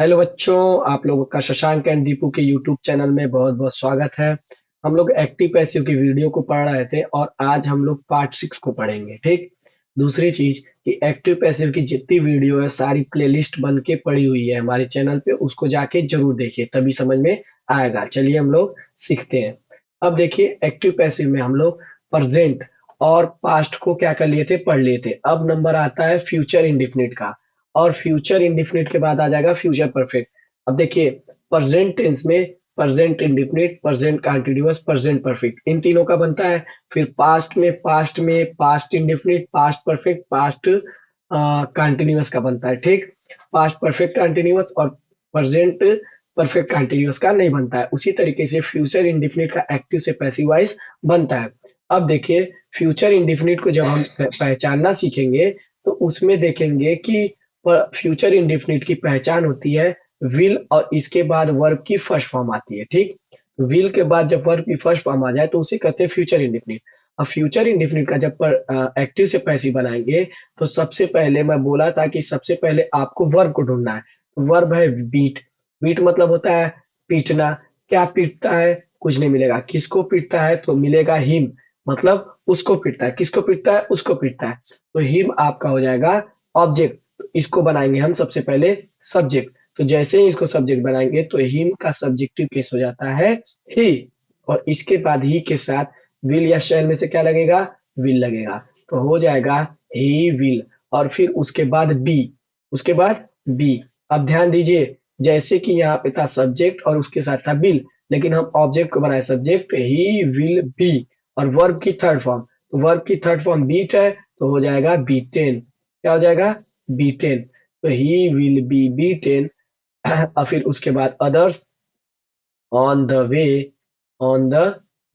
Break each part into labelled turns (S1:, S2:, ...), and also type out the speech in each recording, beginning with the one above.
S1: Hello बच्चों, आप लोगों का शशांक एंड दीपू के यूट्यूब चैनल में बहुत बहुत स्वागत है। हम लोग एक्टिव पैसिव की वीडियो को पढ़ रहे थे और आज हम लोग पार्ट 6 को पढ़ेंगे। ठीक। दूसरी चीज कि एक्टिव पैसिव की जितनी वीडियो है सारी प्लेलिस्ट बन के पड़ी हुई है हमारे चैनल पे, उसको जाके जरूर देखिए तभी समझ में आएगा। चलिए हम लोग सीखते हैं। अब देखिए एक्टिव पैसिव में हम लोग प्रेजेंट और पास्ट को क्या कर लिए थे, पढ़ लिए थे। अब नंबर आता है फ्यूचर इंडिफिनिट का, और फ्यूचर इंडिफिनिट के बाद आ जाएगा फ्यूचर परफेक्ट। अब देखिए प्रेजेंट टेंस में present indefinite, present continuous, present perfect, इन तीनों का बनता है। फिर पास्ट में past indefinite, past perfect, past continuous का बनता है। ठीक। पास्ट परफेक्ट कंटीन्यूअस और प्रेजेंट परफेक्ट कंटीन्यूअस का नहीं बनता है। उसी तरीके से फ्यूचर इंडिफिनिट का एक्टिव से पैसिव वाइज बनता है। अब देखिए फ्यूचर इंडिफिनिट को जब हम पहचानना सीखेंगे तो उसमें देखेंगे कि फ्यूचर इंडेफिनिट की पहचान होती है विल और इसके बाद वर्ब की फर्स्ट फॉर्म आती है। ठीक। विल के बाद जब वर्ब की फर्स्ट फॉर्म आ जाए तो उसे कहते हैं फ्यूचर इंडेफिनिट। अब फ्यूचर इंडेफिनिट का जब पर एक्टिव से पैसिव बनाएंगे तो सबसे पहले मैं बोला था कि सबसे पहले आपको वर्ब को ढूंढना है। वर्ब है बीट। बीट मतलब होता है पीटना। क्या पीटता है? कुछ नहीं मिलेगा। किसको पीटता है? तो मिलेगा हिम, मतलब उसको पीटता है। किसको पीटता है? उसको पीटता है। तो हिम आपका हो जाएगा ऑब्जेक्ट। तो इसको बनाएंगे हम सबसे पहले सब्जेक्ट। तो जैसे ही इसको सब्जेक्ट बनाएंगे तो हिम का सब्जेक्टिव केस हो जाता है ही, और इसके बाद ही के साथ विल या शैल में से क्या लगेगा? विल लगेगा। तो हो जाएगा ही विल। और फिर उसके बाद बी, उसके बाद बी। अब ध्यान दीजिए, जैसे कि यहाँ पे था सब्जेक्ट और उसके साथ था विल, लेकिन हम ऑब्जेक्ट को बनाए सब्जेक्ट ही विल बी, और वर्ब की थर्ड फॉर्म, तो वर्ब की थर्ड फॉर्म बीट है तो हो जाएगा बीटेन। क्या हो जाएगा? बीटेन। तो ही विल बी बीटेन। और फिर उसके बाद others on the way, on the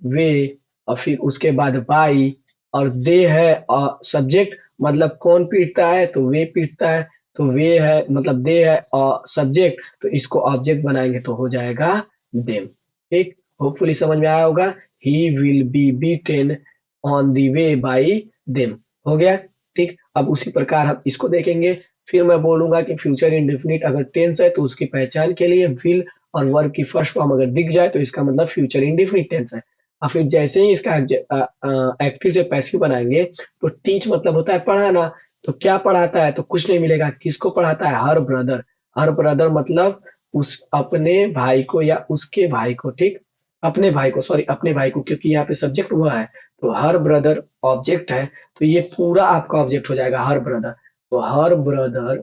S1: way. और फिर उसके बाद बाई, और दे है सब्जेक्ट, मतलब कौन पीटता है? तो वे पीटता है। तो वे है मतलब दे है और सब्जेक्ट, तो इसको ऑब्जेक्ट बनाएंगे तो हो जाएगा देम। ठीक। होपफुली समझ में आया होगा। He will be beaten on the way by them. हो गया। ठीक। अब उसी प्रकार हम इसको देखेंगे। फिर मैं बोलूंगा कि फ्यूचर इंडेफिनिट अगर टेंस है तो उसकी पहचान के लिए विल और वर्ब की फर्स्ट फॉर्म अगर दिख जाए तो इसका मतलब फ्यूचर इंडेफिनिट टेंस है। और फिर जैसे ही इसका एक्टिव से पैसिव बनाएंगे तो टीच मतलब होता है पढ़ाना। तो क्या पढ़ाता है? तो कुछ नहीं मिलेगा। किसको पढ़ाता है? Her brother. हर ब्रदर मतलब उस अपने भाई को या उसके भाई को। ठीक। अपने भाई को, सॉरी अपने भाई को, क्योंकि यहाँ पे सब्जेक्ट हुआ है। तो हर ब्रदर ऑब्जेक्ट है, तो ये पूरा आपका ऑब्जेक्ट हो जाएगा हर ब्रदर। तो her brother,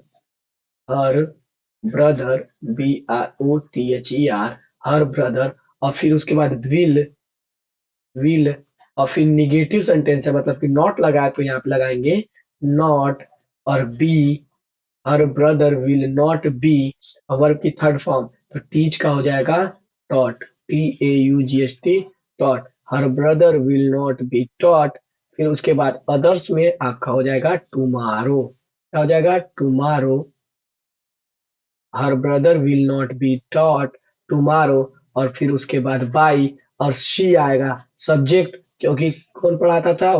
S1: her brother, BROTHER, her brother. और फिर उसके बाद विल, विल। और फिर निगेटिव सेंटेंस है मतलब कि नॉट लगा है तो यहाँ पे लगाएंगे नॉट। और B, her brother will not be. Verb की थर्ड फॉर्म, तो टीच का हो जाएगा taught, TAUGHT, taught. Her brother will not be taught. फिर उसके बाद अदर्स में आपका हो जाएगा टुमारो। क्या हो जाएगा? Tomorrow. Her brother will not be taught tomorrow. और फिर उसके बाद बाई और शी आएगा सब्जेक्ट, क्योंकि कौन पढ़ाता था?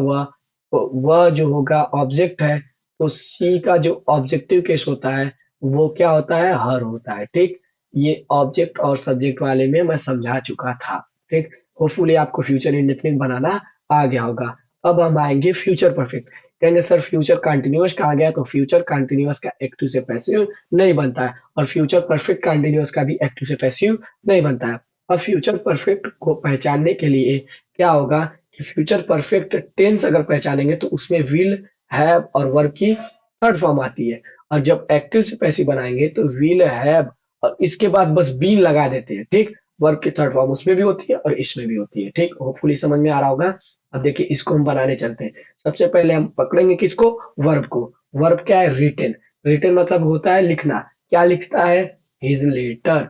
S1: वह जो होगा ऑब्जेक्ट है। तो सी का जो ऑब्जेक्टिव केस होता है वो क्या होता है? हर होता है। ठीक। ये ऑब्जेक्ट और सब्जेक्ट वाले में मैं समझा चुका था। ठीक। होपफुली आपको फ्यूचर इंडेफिनिट बनाना आ गया होगा। अब हम आएंगे फ्यूचर परफेक्ट। कहेंगे सर फ्यूचर कंटिन्यूअस कहा गया, तो फ्यूचर कंटिन्यूअस का एक्टिव से पैसिव नहीं बनता है, और फ्यूचर परफेक्ट कंटिन्यूअस का भी एक्टिव से पैसिव नहीं बनता है। अब फ्यूचर परफेक्ट को पहचानने के लिए क्या होगा कि फ्यूचर परफेक्ट टेंस अगर पहचानेंगे तो उसमें विल, हैव और वर्ब की थर्ड फॉर्म आती है। और जब एक्टिव से पैसिव बनाएंगे तो विल, हैव और इसके बाद बस बीन लगा देते हैं। ठीक। वर्ब की थर्ड फॉर्म उसमें भी होती है और इसमें भी होती है। ठीक। होपफुली समझ में आ रहा होगा। अब देखिए इसको हम बनाने चलते हैं। सबसे पहले हम पकड़ेंगे किसको? वर्ब को। वर्ब क्या है? रिटन। रिटन मतलब होता है लिखना। क्या लिखता है? His letter.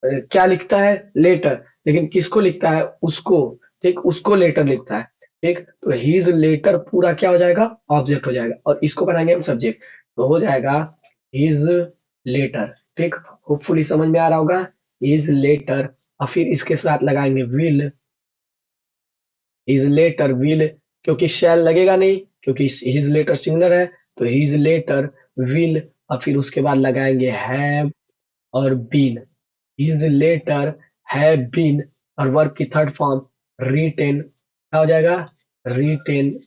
S1: क्या लिखता है? लेटर। लेकिन किसको लिखता है? उसको। ठीक। उसको लेटर लिखता है। ठीक। तो हिज लेटर पूरा क्या हो जाएगा? ऑब्जेक्ट हो जाएगा, और इसको बनाएंगे हम सब्जेक्ट। तो हो जाएगा हिज लेटर। ठीक। होपफुली समझ में आ रहा होगा। His letter. और फिर इसके साथ लगाएंगे विल। हिज लेटर विल, क्योंकि शैल लगेगा नहीं, क्योंकि हिज लेटर सिंगुलर है। तो हिज लेटर विल और फिर उसके बाद लगाएंगे हैव और been. His letter have been और वर्ब की थर्ड फॉर्म रिटेन, क्या हो जाएगा? Written.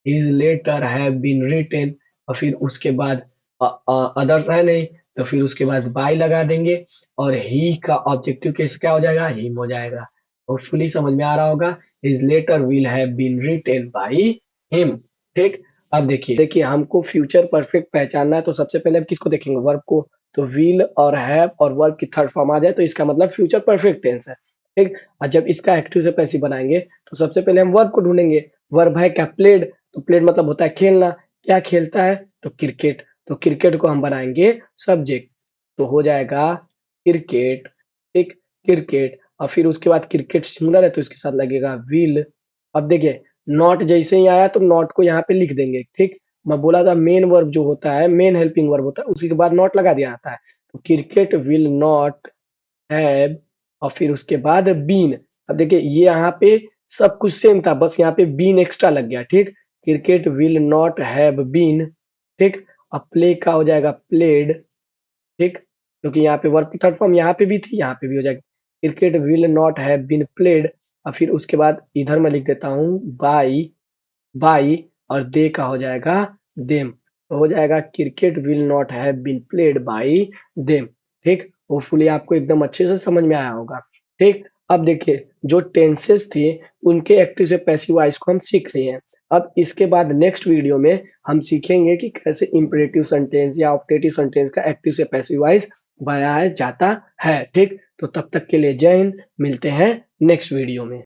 S1: His letter have been written और फिर उसके बाद अदर्स है नहीं, तो फिर उसके बाद बाय लगा देंगे और ही का ऑब्जेक्टिव केस क्या हो जाएगा? हिम हो जाएगा। होपफुली समझ में आ रहा होगा। His letter will have been written by him. ठीक। अब देखिए हमको फ्यूचर परफेक्ट पहचानना है, तो सबसे पहले हम किसको देखेंगे? वर्ब को। तो विल और हैव और वर्ब की थर्ड फॉर्म आ जाए तो इसका मतलब फ्यूचर परफेक्ट टेंस है। ठीक। और जब इसका एक्टिव से पैसिव बनाएंगे तो सबसे पहले हम वर्ब को ढूंढेंगे। वर्ब है क्या? प्लेड। तो प्लेड मतलब होता है खेलना। क्या खेलता है? तो क्रिकेट। तो क्रिकेट को हम बनाएंगे सब्जेक्ट, तो हो जाएगा क्रिकेट। ठीक। क्रिकेट और फिर उसके बाद क्रिकेट सिंगुलर है तो इसके साथ लगेगा विल। अब देखिए नॉट जैसे ही आया तो नॉट को यहाँ पे लिख देंगे। ठीक। मैं बोला था मेन वर्ब जो होता है, मेन हेल्पिंग वर्ब होता है, उसी के बाद नॉट लगा दिया जाता है। तो क्रिकेट विल नॉट हैव और फिर उसके बाद बीन। अब देखिए ये यहाँ पे सब कुछ सेम था, बस यहाँ पे बीन एक्स्ट्रा लग गया। ठीक। Cricket will not have been. ठीक। अब प्ले का हो जाएगा प्लेड। ठीक। क्योंकि यहाँ पे वर्ब की थर्ड फॉर्म यहाँ पे भी थी, यहाँ पे भी हो जाएगी। Cricket will not have been played और फिर उसके बाद इधर मैं लिख देता हूँ बाई। बाई और दे का हो जाएगा देम। तो हो जाएगा cricket will not have been played by them. ठीक। होपफुली आपको एकदम अच्छे से समझ में आया होगा। ठीक। अब देखिए जो टेंसेस थे उनके एक्टिव से पैसिव वॉइस को हम सीख लिए हैं। अब इसके बाद नेक्स्ट वीडियो में हम सीखेंगे कि कैसे इंपरेटिव सेंटेंस या ऑप्टेटिव सेंटेंस का एक्टिव से पैसिव वॉइस बनाया जाता है। ठीक। तो तब तक के लिए जय हिंद, मिलते हैं नेक्स्ट वीडियो में।